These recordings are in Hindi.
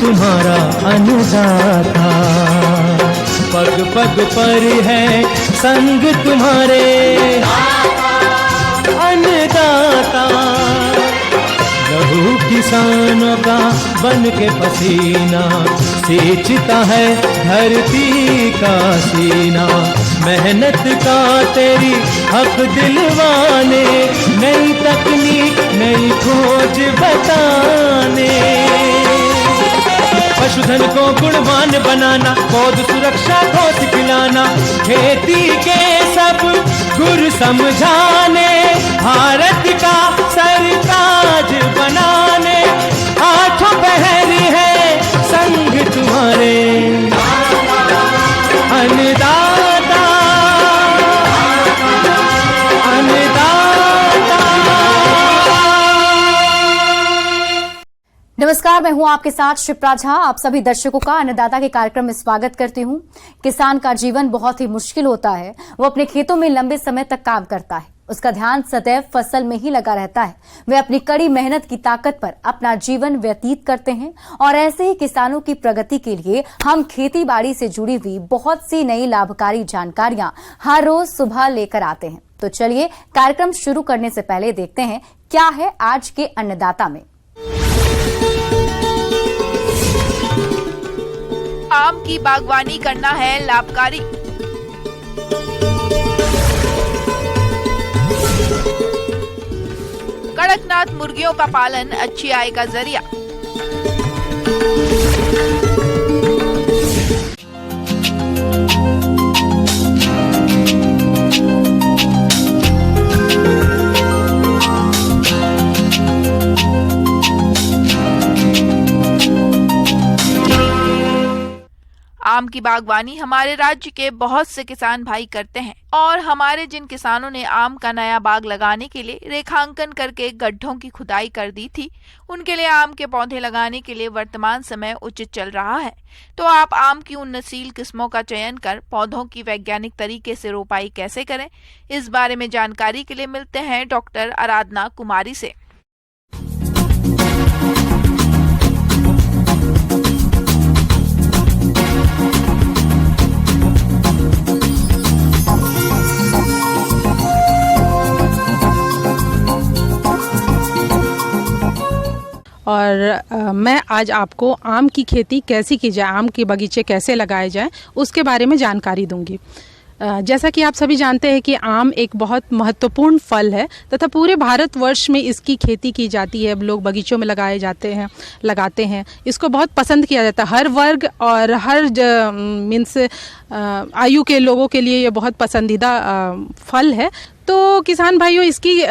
तुम्हारा अन्नदाता, पग पग पर है संग तुम्हारे अन्नदाता। लहू किसानों का बन के पसीना सींचता है धरती का सीना। मेहनत का तेरी हक दिलवाने, नई तकनीक नई खोज बताने। पशुधन को गुणवान बनाना, पौध सुरक्षा को सिखलाना, खेती के सब गुर समझाने, भारत का सरताज बनाने। आठों पहर है संग तुम्हारे अन्नदाता, अन्नदाता। नमस्कार, मैं हूं आपके साथ शिप्रा झा। आप सभी दर्शकों का अन्नदाता के कार्यक्रम में स्वागत करती हूं। किसान का जीवन बहुत ही मुश्किल होता है। वो अपने खेतों में लंबे समय तक काम करता है, उसका ध्यान सदैव फसल में ही लगा रहता है। वे अपनी कड़ी मेहनत की ताकत पर अपना जीवन व्यतीत करते हैं और ऐसे ही किसानों की प्रगति के लिए हम खेती बाड़ी से जुड़ी हुई बहुत सी नई लाभकारी जानकारियां हर रोज सुबह लेकर आते हैं। तो चलिए कार्यक्रम शुरू करने से पहले देखते हैं क्या है आज के अन्नदाता में। आम की बागवानी करना है लाभकारी। कड़कनाथ मुर्गियों का पालन अच्छी आय का जरिया। आम की बागवानी हमारे राज्य के बहुत से किसान भाई करते हैं और हमारे जिन किसानों ने आम का नया बाग लगाने के लिए रेखांकन करके गड्ढों की खुदाई कर दी थी, उनके लिए आम के पौधे लगाने के लिए वर्तमान समय उचित चल रहा है। तो आप आम की उन्नतशील किस्मों का चयन कर पौधों की वैज्ञानिक तरीके से रोपाई कैसे करें, इस बारे में जानकारी के लिए मिलते हैं डॉक्टर आराधना कुमारी से। और मैं आज आपको आम की खेती कैसी की जाए, आम के बगीचे कैसे लगाए जाएं, उसके बारे में जानकारी दूंगी। जैसा कि आप सभी जानते हैं कि आम एक बहुत महत्वपूर्ण फल है तथा पूरे भारतवर्ष में इसकी खेती की जाती है। लोग बगीचों में लगाते हैं। इसको बहुत पसंद किया जाता है। हर वर्ग और हर मीन्स आयु के लोगों के लिए ये बहुत पसंदीदा फल है। तो किसान भाइयों, इसकी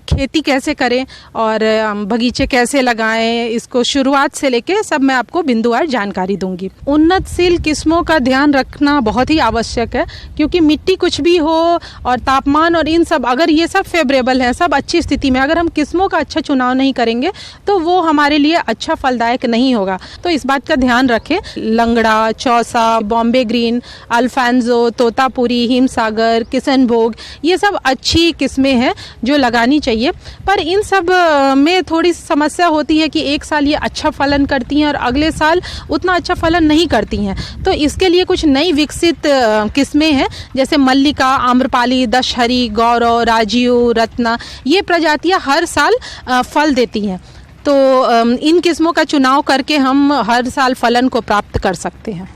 खेती कैसे करें और बगीचे कैसे लगाएं, इसको शुरुआत से लेके सब मैं आपको बिंदुवार जानकारी दूंगी। उन्नतशील किस्मों का ध्यान रखना बहुत ही आवश्यक है, क्योंकि मिट्टी कुछ भी हो और तापमान और इन सब, अगर ये सब फेवरेबल हैं, सब अच्छी स्थिति में, अगर हम किस्मों का अच्छा चुनाव नहीं करेंगे तो वो हमारे लिए अच्छा फलदायक नहीं होगा। तो इस बात का ध्यान रखें। लंगड़ा, चौसा, बॉम्बे ग्रीन, अल्फांजो, तोतापुरी, हिमसागर, किशनभोग, ये सब अच्छी किस्में हैं जो लगानी चाहिए। पर इन सब में थोड़ी समस्या होती है कि एक साल ये अच्छा फलन करती हैं और अगले साल उतना अच्छा फलन नहीं करती हैं। तो इसके लिए कुछ नई विकसित किस्में हैं, जैसे मल्लिका, आम्रपाली, दशहरी, गौरव, राजीव, रत्ना, ये प्रजातियां हर साल फल देती हैं। तो इन किस्मों का चुनाव करके हम हर साल फलन को प्राप्त कर सकते हैं।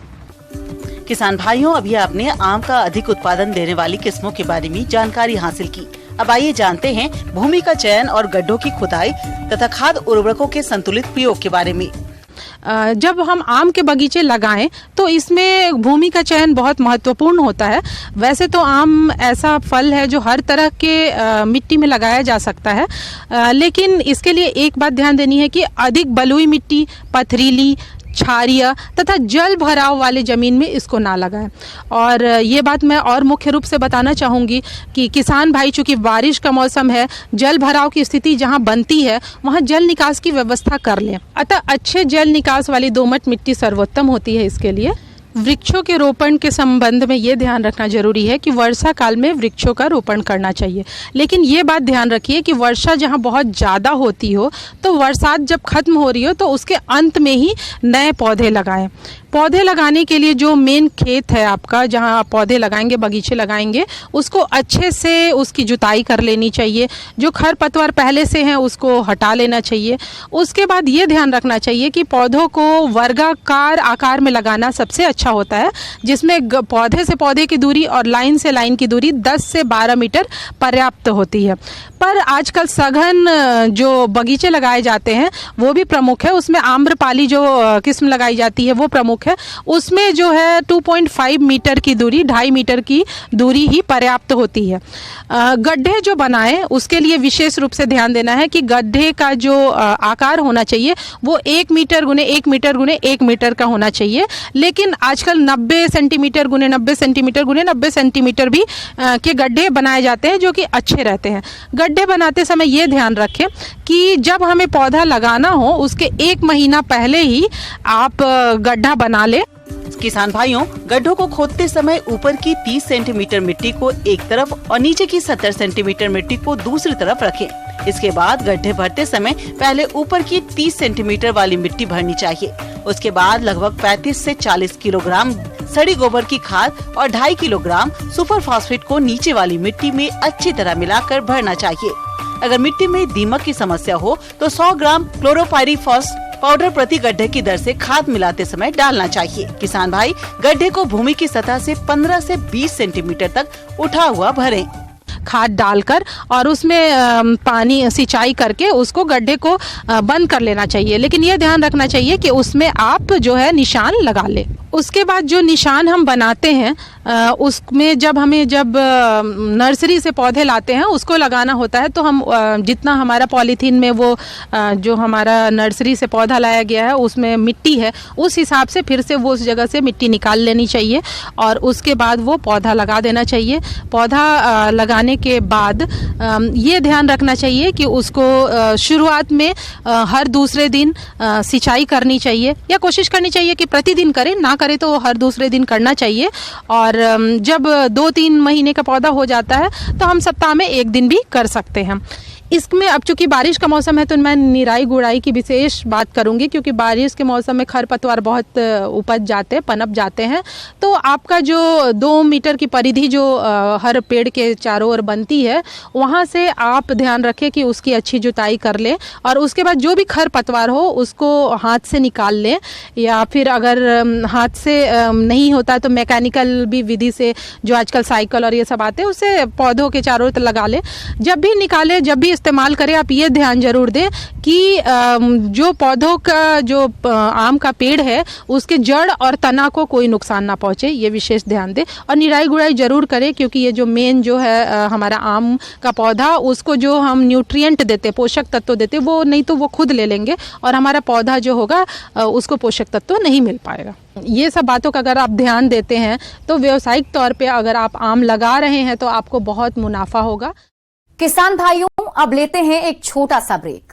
किसान भाइयों, अभी आपने आम का अधिक उत्पादन देने वाली किस्मों के बारे में जानकारी हासिल की। अब आइए जानते हैं भूमि का चयन और गड्ढों की खुदाई तथा खाद उर्वरकों के संतुलित प्रयोग के बारे में। जब हम आम के बगीचे लगाएं तो इसमें भूमि का चयन बहुत महत्वपूर्ण होता है। वैसे तो आम ऐसा फल है जो हर तरह के मिट्टी में लगाया जा सकता है, लेकिन इसके लिए एक बात ध्यान देनी है कि अधिक बलुई मिट्टी, पथरीली, क्षारीय तथा जल भराव वाले ज़मीन में इसको ना लगाएं। और ये बात मैं और मुख्य रूप से बताना चाहूँगी कि किसान भाई, चूँकि बारिश का मौसम है, जल भराव की स्थिति जहाँ बनती है वहाँ जल निकास की व्यवस्था कर लें। अतः अच्छे जल निकास वाली दोमट मिट्टी सर्वोत्तम होती है इसके लिए। वृक्षों के रोपण के संबंध में ये ध्यान रखना जरूरी है कि वर्षा काल में वृक्षों का रोपण करना चाहिए, लेकिन ये बात ध्यान रखिए कि वर्षा जहाँ बहुत ज़्यादा होती हो तो बरसात जब खत्म हो रही हो तो उसके अंत में ही नए पौधे लगाएं। पौधे लगाने के लिए जो मेन खेत है आपका, जहाँ आप पौधे लगाएंगे, बगीचे लगाएंगे, उसको अच्छे से उसकी जुताई कर लेनी चाहिए। जो खरपतवार पहले से हैं उसको हटा लेना चाहिए। उसके बाद ये ध्यान रखना चाहिए कि पौधों को वर्गाकार आकार में लगाना सबसे अच्छा होता है, जिसमें पौधे से पौधे की दूरी और लाइन से लाइन की दूरी 10 से 12 मीटर पर्याप्त होती है। पर आजकल सघन जो बगीचे लगाए जाते हैं वो भी प्रमुख है। उसमें आम्रपाली जो किस्म लगाई जाती है वो प्रमुख है। उसमें जो है 2.5 मीटर की दूरी, 2.5 मीटर की दूरी ही पर्याप्त होती है। गड्ढे जो बनाएं उसके लिए विशेष रूप से ध्यान देना है कि गड्ढे का जो आकार होना चाहिए वो 1 मीटर गुने 1 मीटर गुने 1 मीटर का होना चाहिए। लेकिन आजकल 90 सेंटीमीटर गुने 90 सेंटीमीटर गुने 90 सेंटीमीटर भी के गड्ढे बनाए जाते हैं, जो कि अच्छे रहते हैं। गड्ढे बनाते समय ये ध्यान रखें कि जब हमें पौधा लगाना हो उसके 1 महीना पहले ही आप गड्ढा बना ले। किसान भाइयों, गड्ढों को खोदते समय ऊपर की 30 सेंटीमीटर मिट्टी को एक तरफ और नीचे की 70 सेंटीमीटर मिट्टी को दूसरी तरफ रखें। इसके बाद गड्ढे भरते समय पहले ऊपर की 30 सेंटीमीटर वाली मिट्टी भरनी चाहिए। उसके बाद लगभग 35 से 40 किलोग्राम सड़ी गोबर की खाद और 2.5 किलोग्राम सुपर फास्फेट को नीचे वाली मिट्टी में अच्छी तरह मिलाकर भरना चाहिए। अगर मिट्टी में दीमक की समस्या हो तो 100 ग्राम क्लोरोपाइरीफॉस पाउडर प्रति गड्ढे की दर से खाद मिलाते समय डालना चाहिए। किसान भाई, गड्ढे को भूमि की सतह से 15 से 20 सेंटीमीटर तक उठा हुआ भरें। खाद डालकर और उसमें पानी सिंचाई करके उसको गड्ढे को बंद कर लेना चाहिए। लेकिन ये ध्यान रखना चाहिए कि उसमें आप जो है निशान लगा ले। उसके बाद जो निशान हम बनाते हैं उसमें जब नर्सरी से पौधे लाते हैं उसको लगाना होता है, तो हम जितना हमारा पॉलीथीन में वो जो हमारा नर्सरी से पौधा लाया गया है उसमें मिट्टी है, उस हिसाब से फिर से वो उस जगह से मिट्टी निकाल लेनी चाहिए और उसके बाद वो पौधा लगा देना चाहिए। पौधा लगाने के बाद ये ध्यान रखना चाहिए कि उसको शुरुआत में हर दूसरे दिन सिंचाई करनी चाहिए, या कोशिश करनी चाहिए कि प्रतिदिन करें, ना करे तो हर दूसरे दिन करना चाहिए। और जब 2-3 महीने का पौधा हो जाता है तो हम सप्ताह में 1 दिन भी कर सकते हैं। इसमें अब चूंकि बारिश का मौसम है तो मैं निराई गुड़ाई की विशेष बात करूंगी, क्योंकि बारिश के मौसम में खरपतवार बहुत उपज जाते हैं, पनप जाते हैं। तो आपका जो 2 मीटर की परिधि जो हर पेड़ के चारों ओर बनती है, वहाँ से आप ध्यान रखें कि उसकी अच्छी जुताई कर लें और उसके बाद जो भी खरपतवार हो उसको हाथ से निकाल लें, या फिर अगर हाथ से नहीं होता है तो मैकेनिकल भी विधि से, जो आजकल साइकिल और ये सब आते हैं, उससे पौधों के चारों ओर लगा लें। जब भी निकालें, जब भी इस्तेमाल करें, आप ये ध्यान जरूर दें कि जो पौधों का जो आम का पेड़ है उसके जड़ और तना को कोई नुकसान ना पहुंचे, ये विशेष ध्यान दें। और निराई गुड़ाई जरूर करें, क्योंकि ये जो मेन जो है हमारा आम का पौधा, उसको जो हम न्यूट्रिएंट देते, पोषक तत्व देते, वो नहीं तो वो खुद ले लेंगे और हमारा पौधा जो होगा उसको पोषक तत्व नहीं मिल पाएगा। ये सब बातों का अगर आप ध्यान देते हैं तो व्यावसायिक तौर पे अगर आप आम लगा रहे हैं तो आपको बहुत मुनाफा होगा। किसान भाइयों, अब लेते हैं एक छोटा सा ब्रेक।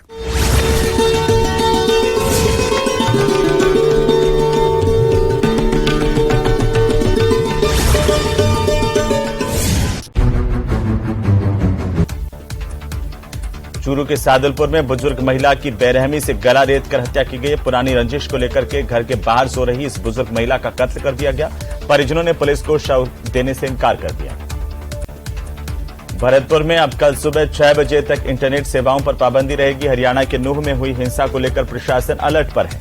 चूरू के सादुलपुर में बुजुर्ग महिला की बेरहमी से गला रेत कर हत्या की गई। पुरानी रंजिश को लेकर के घर के बाहर सो रही इस बुजुर्ग महिला का कत्ल कर दिया गया। परिजनों ने पुलिस को शव देने से इनकार कर दिया। भरतपुर में अब कल सुबह 6 बजे तक इंटरनेट सेवाओं पर पाबंदी रहेगी। हरियाणा के नूह में हुई हिंसा को लेकर प्रशासन अलर्ट पर है।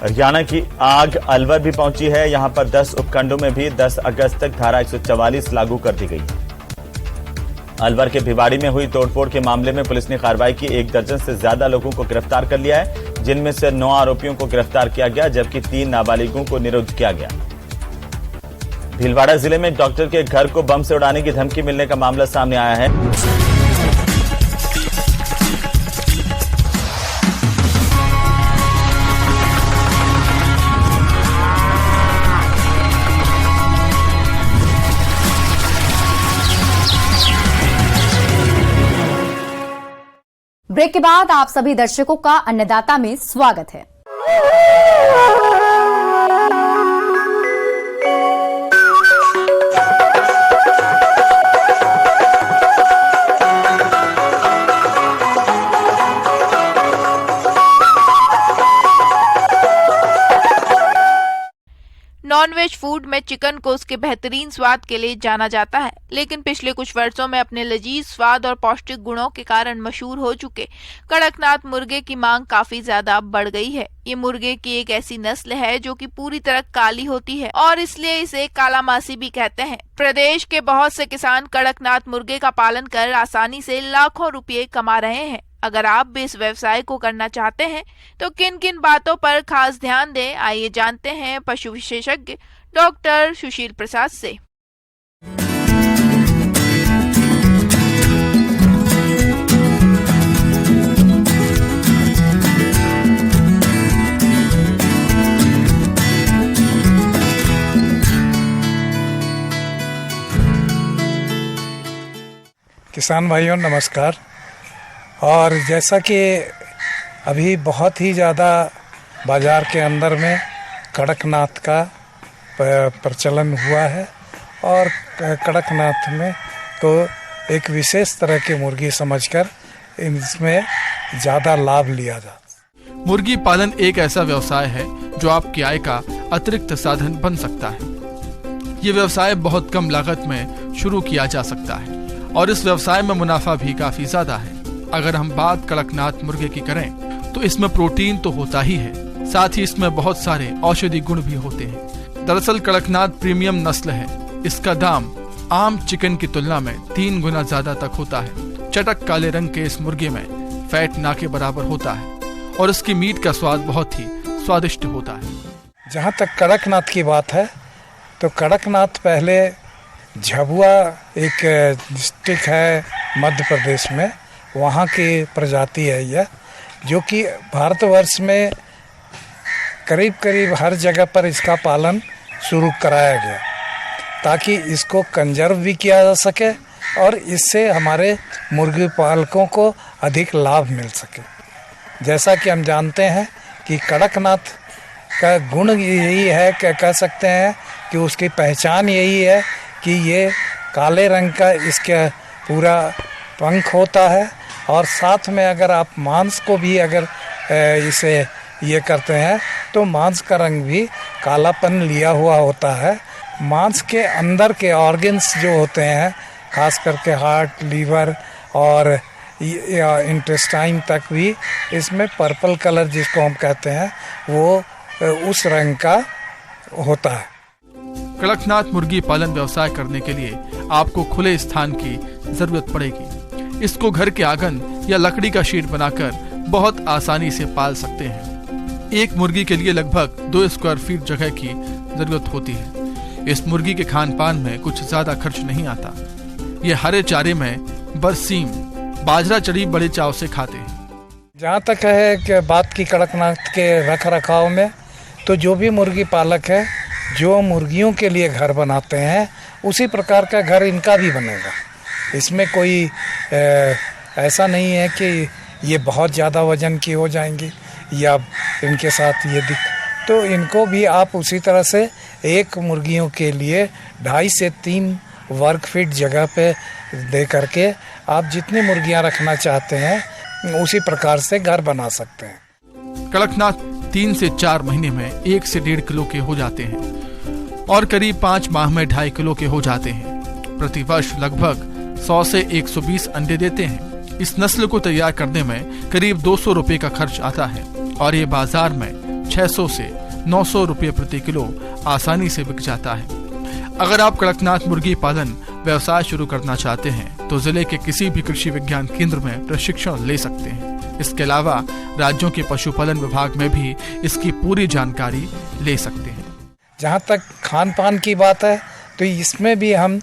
हरियाणा की आग अलवर भी पहुंची है। यहां पर 10 उपखंडों में भी 10 अगस्त तक धारा 144 लागू कर दी गई है। अलवर के भिवाड़ी में हुई तोड़फोड़ के मामले में पुलिस ने कार्रवाई की। 1 दर्जन से ज्यादा लोगों को गिरफ्तार कर लिया है, जिनमें से 9 आरोपियों को गिरफ्तार किया गया, जबकि 3 नाबालिगों को निरुद्ध किया गया। भीलवाड़ा जिले में डॉक्टर के घर को बम से उड़ाने की धमकी मिलने का मामला सामने आया है। ब्रेक के बाद आप सभी दर्शकों का अन्नदाता में स्वागत है। नॉनवेज फूड में चिकन को उसके बेहतरीन स्वाद के लिए जाना जाता है, लेकिन पिछले कुछ वर्षों में अपने लजीज स्वाद और पौष्टिक गुणों के कारण मशहूर हो चुके कड़कनाथ मुर्गे की मांग काफी ज्यादा बढ़ गई है। ये मुर्गे की एक ऐसी नस्ल है जो कि पूरी तरह काली होती है और इसलिए इसे काला मासी भी कहते हैं। प्रदेश के बहुत से किसान कड़कनाथ मुर्गे का पालन कर आसानी से लाखों रुपए कमा रहे हैं। अगर आप भी इस व्यवसाय को करना चाहते हैं तो किन किन बातों पर खास ध्यान दें, आइए जानते हैं पशु विशेषज्ञ डॉक्टर सुशील प्रसाद से। किसान भाइयों नमस्कार। और जैसा कि अभी बहुत ही ज़्यादा बाज़ार के अंदर में कड़कनाथ का प्रचलन हुआ है और कड़कनाथ में तो एक विशेष तरह की मुर्गी समझकर इसमें ज़्यादा लाभ लिया जाता है। मुर्गी पालन एक ऐसा व्यवसाय है जो आपकी आय का अतिरिक्त साधन बन सकता है। ये व्यवसाय बहुत कम लागत में शुरू किया जा सकता है और इस व्यवसाय में मुनाफा भी काफी ज्यादा है। अगर हम बात कड़कनाथ मुर्गे की करें तो इसमें प्रोटीन तो होता ही है, साथ ही इसमें बहुत सारे औषधि गुण भी होते हैं। दरअसल कड़कनाथ प्रीमियम नस्ल है। इसका दाम आम चिकन की तुलना में 3 गुना ज्यादा तक होता है। चटक काले रंग के इस मुर्गे में फैट ना के बराबर होता है और इसकी मीट का स्वाद बहुत ही स्वादिष्ट होता है। जहाँ तक कड़कनाथ की बात है तो कड़कनाथ पहले झाबुआ एक डिस्ट्रिक्ट है मध्य प्रदेश में, वहाँ की प्रजाति है यह, जो कि भारतवर्ष में करीब करीब हर जगह पर इसका पालन शुरू कराया गया ताकि इसको कंजर्व भी किया जा सके और इससे हमारे मुर्गी पालकों को अधिक लाभ मिल सके। जैसा कि हम जानते हैं कि कड़कनाथ का गुण यही है, कह सकते हैं कि उसकी पहचान यही है कि ये काले रंग का इसका पूरा पंख होता है और साथ में अगर आप मांस को भी अगर इसे ये करते हैं तो मांस का रंग भी कालापन लिया हुआ होता है। मांस के अंदर के ऑर्गन्स जो होते हैं, खास करके हार्ट, लीवर और इंटेस्टाइन तक भी इसमें पर्पल कलर जिसको हम कहते हैं वो उस रंग का होता है। कड़कनाथ मुर्गी पालन व्यवसाय करने के लिए आपको खुले स्थान की जरूरत पड़ेगी। इसको घर के आंगन या लकड़ी का शीट बनाकर बहुत आसानी से पाल सकते हैं। एक मुर्गी के लिए लगभग 2 स्क्वायर फीट जगह की जरूरत होती है। इस मुर्गी के खान पान में कुछ ज्यादा खर्च नहीं आता। ये हरे चारे में बरसीम, बाजरा चढ़ी बड़े चाव से खाते हैं। जहाँ तक है कि बात की कड़कनाथ के रख रखाव में, तो जो भी मुर्गी पालक है जो मुर्गियों के लिए घर बनाते हैं उसी प्रकार का घर इनका भी बनेगा। इसमें कोई ऐसा नहीं है कि ये बहुत ज़्यादा वजन की हो जाएंगी या इनके साथ ये तो इनको भी आप उसी तरह से एक मुर्गियों के लिए 2.5 से 3 वर्ग फीट जगह पे दे करके आप जितनी मुर्गियां रखना चाहते हैं उसी प्रकार से घर बना सकते हैं। कड़कनाथ 3 से 4 महीने में 1 से 1.5 किलो के हो जाते हैं और करीब 5 माह में 2.5 किलो के हो जाते हैं। प्रति वर्ष लगभग 100 से 120 अंडे देते हैं। इस नस्ल को तैयार करने में करीब 200 रुपए का खर्च आता है और ये बाजार में 600 से 900 रुपए प्रति किलो आसानी से बिक जाता है। अगर आप कड़कनाथ मुर्गी पालन व्यवसाय शुरू करना चाहते हैं तो जिले के किसी भी कृषि विज्ञान केंद्र में प्रशिक्षण ले सकते हैं। इसके अलावा राज्यों के पशुपालन विभाग में भी इसकी पूरी जानकारी ले सकते हैं। जहाँ तक खान पान की बात है तो इसमें भी हम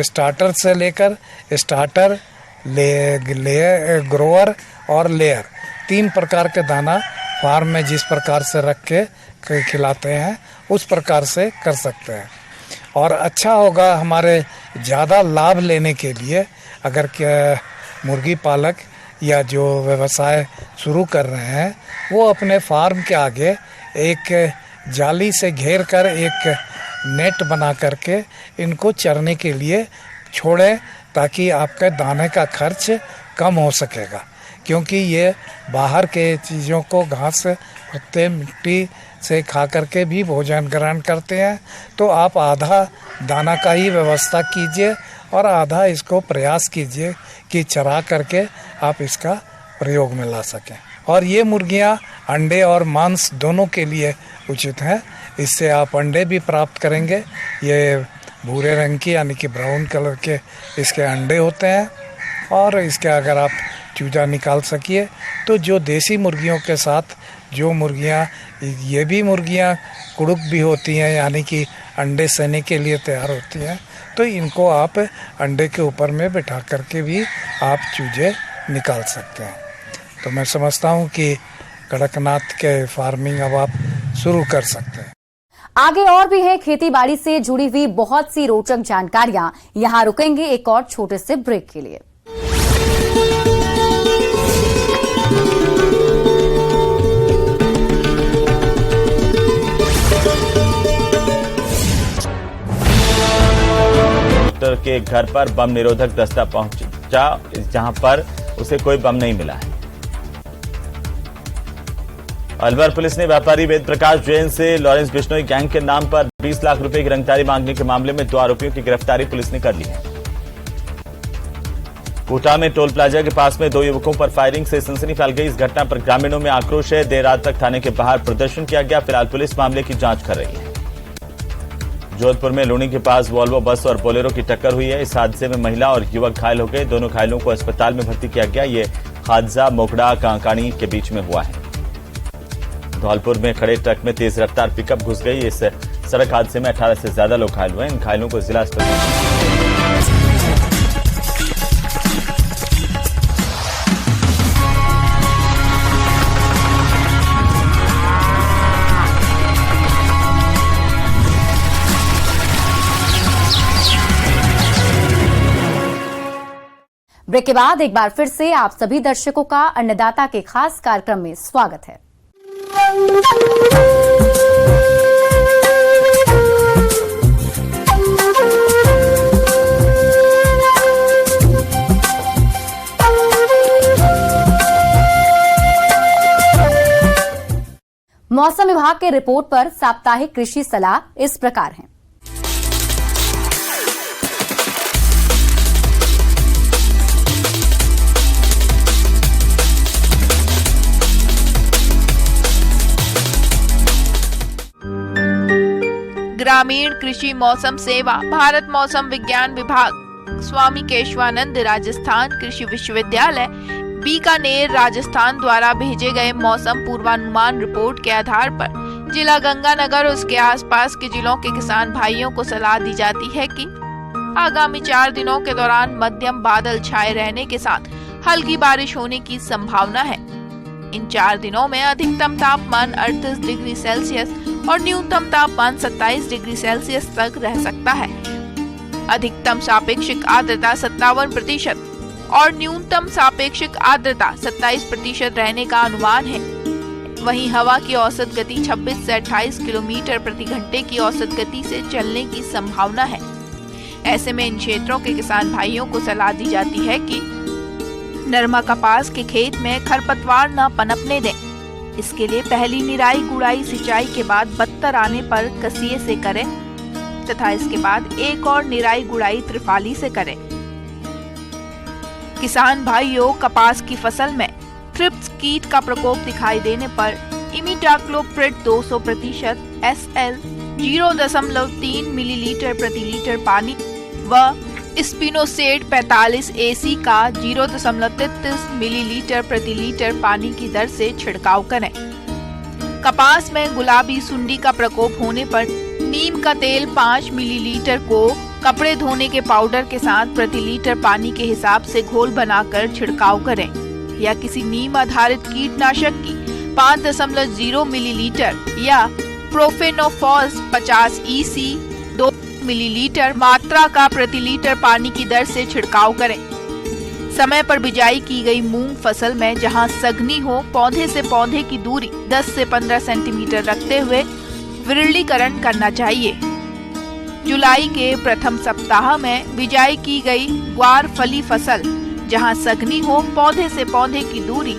स्टार्टर से लेकर स्टार्टर, ग्रोअर और लेयर 3 प्रकार के दाना फार्म में जिस प्रकार से रख के खिलाते हैं उस प्रकार से कर सकते हैं। और अच्छा होगा हमारे ज़्यादा लाभ लेने के लिए अगर मुर्गी पालक या जो व्यवसाय शुरू कर रहे हैं वो अपने फार्म के आगे एक जाली से घेर कर एक नेट बना करके इनको चरने के लिए छोड़ें ताकि आपके दाने का खर्च कम हो सकेगा, क्योंकि ये बाहर के चीज़ों को घास, पत्ते, मिट्टी से खा करके भी भोजन ग्रहण करते हैं। तो आप आधा दाना का ही व्यवस्था कीजिए और आधा इसको प्रयास कीजिए कि चरा करके आप इसका प्रयोग में ला सकें। और ये मुर्गियां अंडे और मांस दोनों के लिए उचित हैं। इससे आप अंडे भी प्राप्त करेंगे। ये भूरे रंग की यानी कि ब्राउन कलर के इसके अंडे होते हैं। और इसके अगर आप चूजा निकाल सकिए तो जो देसी मुर्गियों के साथ जो मुर्गियां, ये भी मुर्गियां कुड़ुक भी होती हैं यानी कि अंडे सेने के लिए तैयार होती हैं, तो इनको आप अंडे के ऊपर में बिठा करके भी आप चूजे निकाल सकते हैं। तो मैं समझता हूं कि कड़कनाथ के फार्मिंग अब आप शुरू कर सकते हैं। आगे और भी है खेती बाड़ी से जुड़ी हुई बहुत सी रोचक जानकारियां। यहां रुकेंगे एक और छोटे से ब्रेक के लिए। के घर पर बम निरोधक दस्ता पहुंचा, जहां पर उसे कोई बम नहीं मिला है। अलवर पुलिस ने व्यापारी वेद प्रकाश जैन से लॉरेंस बिश्नोई गैंग के नाम पर 20 लाख रुपए की रंगदारी मांगने के मामले में 2 आरोपियों की गिरफ्तारी पुलिस ने कर ली है। कोटा में टोल प्लाजा के पास में 2 युवकों पर फायरिंग से सनसनी फैल गई। इस घटना पर ग्रामीणों में आक्रोश है। देर रात तक थाने के बाहर प्रदर्शन किया गया। फिलहाल पुलिस मामले की जांच कर रही है। जोधपुर में लूणी के पास वॉल्वो बस और बोलेरो की टक्कर हुई है। इस हादसे में महिला और युवक घायल हो गए। दोनों घायलों को अस्पताल में भर्ती किया गया। ये हादसा मोगड़ा कांकाणी के बीच में हुआ है। धौलपुर में खड़े ट्रक में तेज रफ्तार पिकअप घुस गई। इस सड़क हादसे में 18 से ज्यादा लोग घायल हुए। इन घायलों को जिला अस्पताल ब्रेक के बाद एक बार फिर से आप सभी दर्शकों का अन्नदाता के खास कार्यक्रम में स्वागत है। मौसम विभाग के रिपोर्ट पर साप्ताहिक कृषि सलाह इस प्रकार है। ग्रामीण कृषि मौसम सेवा, भारत मौसम विज्ञान विभाग, स्वामी केशवानंद राजस्थान कृषि विश्वविद्यालय, बीकानेर राजस्थान द्वारा भेजे गए मौसम पूर्वानुमान रिपोर्ट के आधार पर जिला गंगानगर और उसके आसपास के जिलों के किसान भाइयों को सलाह दी जाती है कि आगामी 4 दिनों के दौरान मध्यम बादल छाए रहने के साथ हल्की बारिश होने की संभावना है। इन 4 दिनों में अधिकतम तापमान 38 डिग्री सेल्सियस और न्यूनतम तापमान 27 डिग्री सेल्सियस तक रह सकता है। अधिकतम सापेक्षिक आर्द्रता 57% और न्यूनतम सापेक्षिक आर्द्रता 27% रहने का अनुमान है। वहीं हवा की औसत गति 26 से 28 किलोमीटर प्रति घंटे की औसत गति से चलने की संभावना है। ऐसे में इन क्षेत्रों के किसान भाइयों को सलाह दी जाती है कि नरमा कपास के खेत में खरपतवार न पनपने दें। इसके लिए पहली निराई गुड़ाई सिंचाई के बाद बत्तर आने पर कसिये से करें तथा इसके बाद एक और निराई गुड़ाई त्रिफाली से करें। किसान भाइयों, कपास की फसल में थ्रिप्स कीट का प्रकोप दिखाई देने पर इमिडाक्लोप्रिड 200% SL 0.3 मिलीलीटर प्रति लीटर पानी व स्पिनोसेड 45 AC का 0.33 मिलीलीटर प्रति लीटर पानी की दर से छिड़काव करें। कपास में गुलाबी सुंडी का प्रकोप होने पर नीम का तेल 5 मिलीलीटर को कपड़े धोने के पाउडर के साथ प्रति लीटर पानी के हिसाब से घोल बनाकर छिड़काव करें या किसी नीम आधारित कीटनाशक की 5.0 मिलीलीटर या प्रोफेनोफॉस 50 EC 2 मिलीलीटर मात्रा का प्रति लीटर पानी की दर से छिड़काव करें। समय पर बिजाई की गई मूंग फसल में जहां सघनी हो, पौधे से पौधे की दूरी 10 से 15 सेंटीमीटर रखते हुए विरलीकरण करना चाहिए। जुलाई के प्रथम सप्ताह में बिजाई की गई ग्वार फली फसल जहां सघनी हो, पौधे से पौधे की दूरी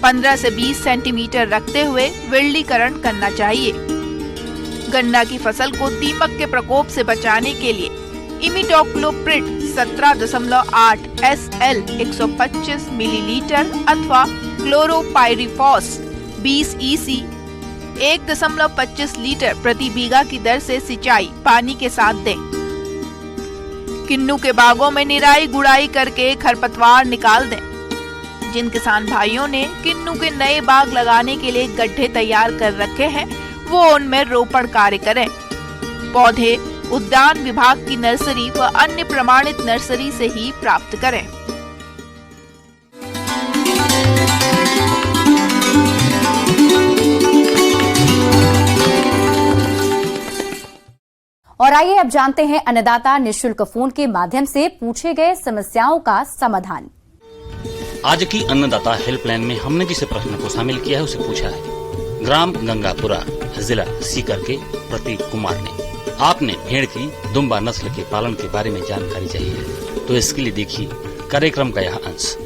15 से 20 सेंटीमीटर रखते हुए विरलीकरण करना चाहिए। गन्ना की फसल को दीमक के प्रकोप से बचाने के लिए इमिडोक्लोप्रिड 17.8 SL 125 मिलीलीटर अथवा क्लोरोपाइरिफॉस 20 EC 1.25 लीटर प्रति बीघा की दर से सिंचाई पानी के साथ दें। किन्नू के बागों में निराई गुड़ाई करके खरपतवार निकाल दें। जिन किसान भाइयों ने किन्नू के नए बाग लगाने के लिए गड्ढे तैयार कर रखे हैं, वो उनमें रोपण कार्य करें। पौधे उद्यान विभाग की नर्सरी व अन्य प्रमाणित नर्सरी से ही प्राप्त करें। और आइए अब जानते हैं अन्नदाता निशुल्क फोन के माध्यम से पूछे गए समस्याओं का समाधान। आज की अन्नदाता हेल्पलाइन में हमने जिस प्रश्न को शामिल किया है उसे पूछा है ग्राम गंगापुरा जिला सीकर के प्रतीक कुमार ने। आपने भेड़ की दुम्बा नस्ल के पालन के बारे में जानकारी चाहिए है, तो इसके लिए देखिए कार्यक्रम का यह अंश।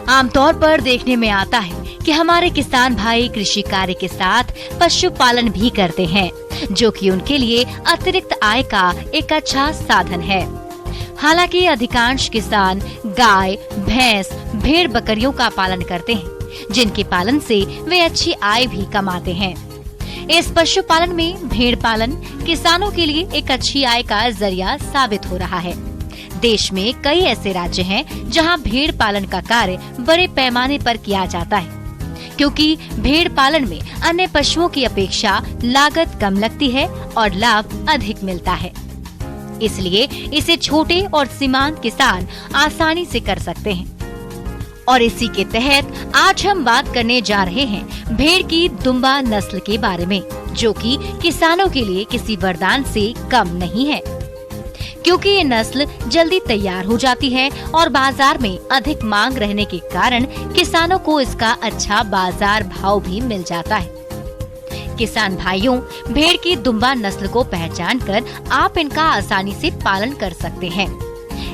आमतौर पर देखने में आता है कि हमारे किसान भाई कृषि कार्य के साथ पशुपालन भी करते हैं, जो कि उनके लिए अतिरिक्त आय का एक अच्छा साधन है। हालांकि अधिकांश किसान गाय, भैंस, भेड़, बकरियों का पालन करते हैं, जिनके पालन से वे अच्छी आय भी कमाते हैं। इस पशुपालन में भेड़ पालन किसानों के लिए एक अच्छी आय का जरिया साबित हो रहा है। देश में कई ऐसे राज्य हैं जहां भेड़ पालन का कार्य बड़े पैमाने पर किया जाता है, क्योंकि भेड़ पालन में अन्य पशुओं की अपेक्षा लागत कम लगती है और लाभ अधिक मिलता है। इसलिए इसे छोटे और सीमांत किसान आसानी से कर सकते हैं। और इसी के तहत आज हम बात करने जा रहे हैं भेड़ की दुम्बा नस्ल के बारे में, जो कि किसानों के लिए किसी वरदान से कम नहीं है, क्योंकि ये नस्ल जल्दी तैयार हो जाती है और बाजार में अधिक मांग रहने के कारण किसानों को इसका अच्छा बाजार भाव भी मिल जाता है। किसान भाइयों, भेड़ की दुम्बा नस्ल को पहचानकर आप इनका आसानी से पालन कर सकते हैं।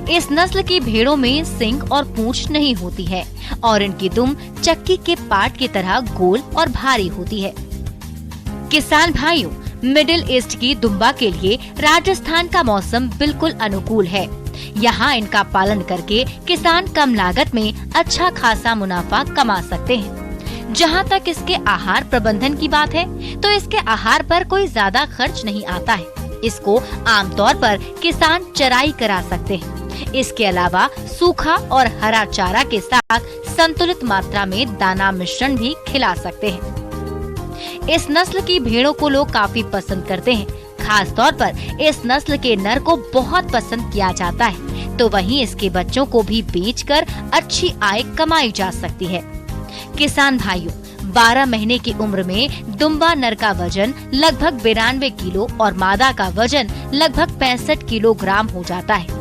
इस नस्ल की भेड़ों में सींग और पूंछ नहीं होती है और इनकी दुम चक्की के पाट की तरह गोल और भारी होती है। किसान भाइयों, मिडिल ईस्ट की दुम्बा के लिए राजस्थान का मौसम बिल्कुल अनुकूल है। यहाँ इनका पालन करके किसान कम लागत में अच्छा खासा मुनाफा कमा सकते हैं। जहाँ तक इसके आहार प्रबंधन की बात है, तो इसके आहार पर कोई ज्यादा खर्च नहीं आता है। इसको आमतौर पर किसान चराई करा सकते हैं। इसके अलावा सूखा और हरा चारा के साथ संतुलित मात्रा में दाना मिश्रण भी खिला सकते हैं। इस नस्ल की भेड़ों को लोग काफी पसंद करते हैं। खास तौर पर इस नस्ल के नर को बहुत पसंद किया जाता है, तो वहीं इसके बच्चों को भी बेचकर अच्छी आय कमाई जा सकती है। किसान भाइयों, 12 महीने की उम्र में दुम्बा नर का वजन लगभग 92 किलो और मादा का वजन लगभग 65 किलोग्राम हो जाता है।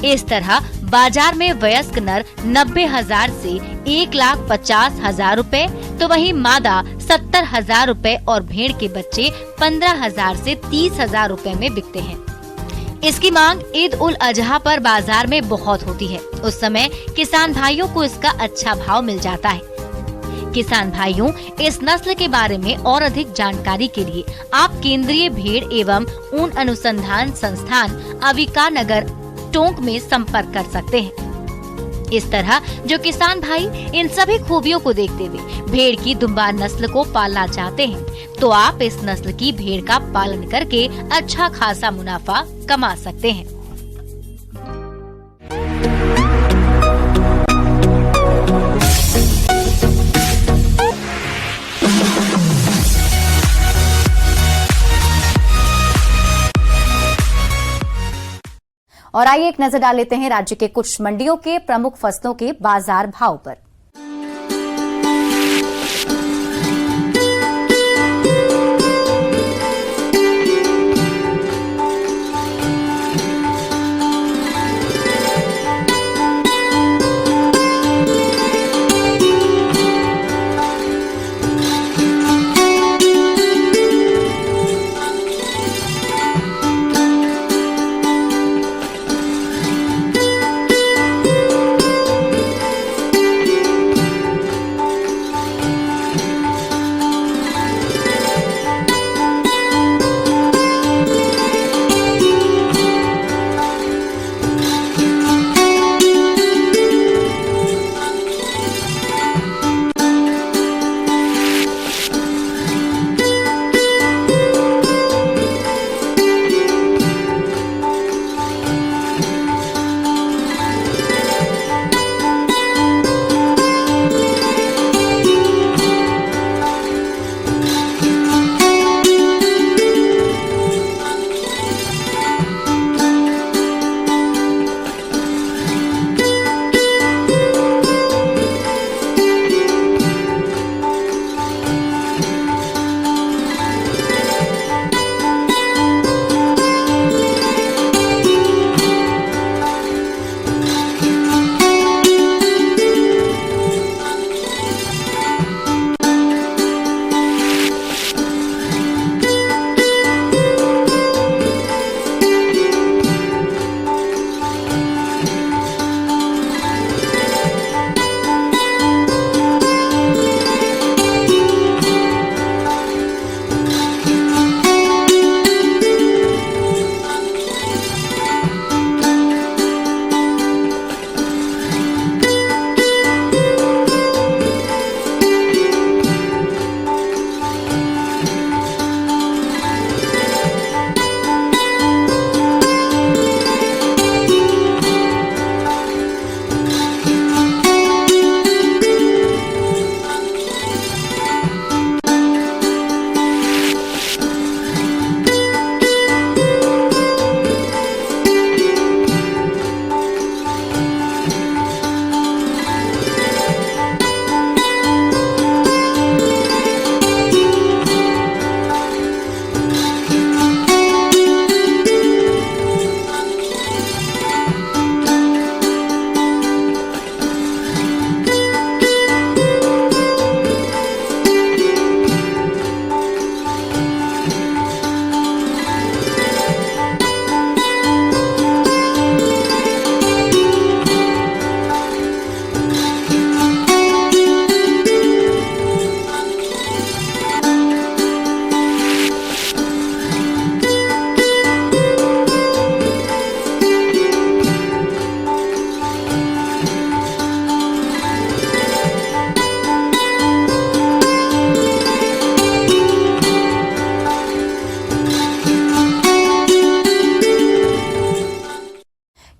इस तरह बाजार में वयस्क नर 90,000 से 1,50,000 रूपए, तो वहीं मादा 70,000 रूपए और भेड़ के बच्चे 15,000 से 30,000 रूपए में बिकते हैं। इसकी मांग ईद उल अजहा पर बाजार में बहुत होती है। उस समय किसान भाइयों को इसका अच्छा भाव मिल जाता है। किसान भाइयों, इस नस्ल के बारे में और अधिक जानकारी के लिए आप केंद्रीय भेड़ एवं ऊन अनुसंधान संस्थान अविका नगर टोंक में संपर्क कर सकते हैं। इस तरह जो किसान भाई इन सभी खूबियों को देखते हुए भेड़ की दुम्बा नस्ल को पालना चाहते हैं, तो आप इस नस्ल की भेड़ का पालन करके अच्छा खासा मुनाफा कमा सकते हैं। और आइए एक नजर डाल लेते हैं राज्य के कुछ मंडियों के प्रमुख फसलों के बाजार भाव पर।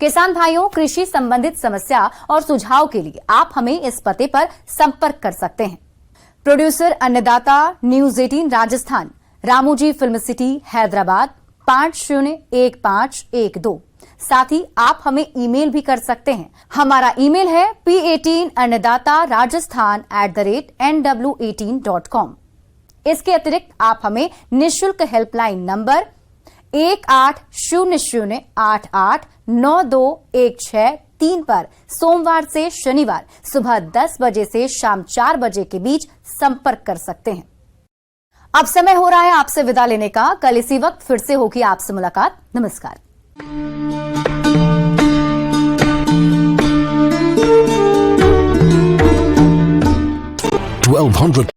किसान भाइयों, कृषि संबंधित समस्या और सुझाव के लिए आप हमें इस पते पर संपर्क कर सकते हैं। प्रोड्यूसर अन्नदाता, news 18 Rajasthan, Ramoji film city, Hyderabad 501512। साथ ही आप हमें ईमेल भी कर सकते हैं। हमारा ईमेल है p18annadatarajasthan@nw18.com। इसके अतिरिक्त आप हमें निःशुल्क हेल्पलाइन नंबर 1800889216 पर सोमवार से शनिवार सुबह 10 बजे से शाम 4 बजे के बीच संपर्क कर सकते हैं। अब समय हो रहा है आपसे विदा लेने का। कल इसी वक्त फिर से होगी आपसे मुलाकात। नमस्कार। 1200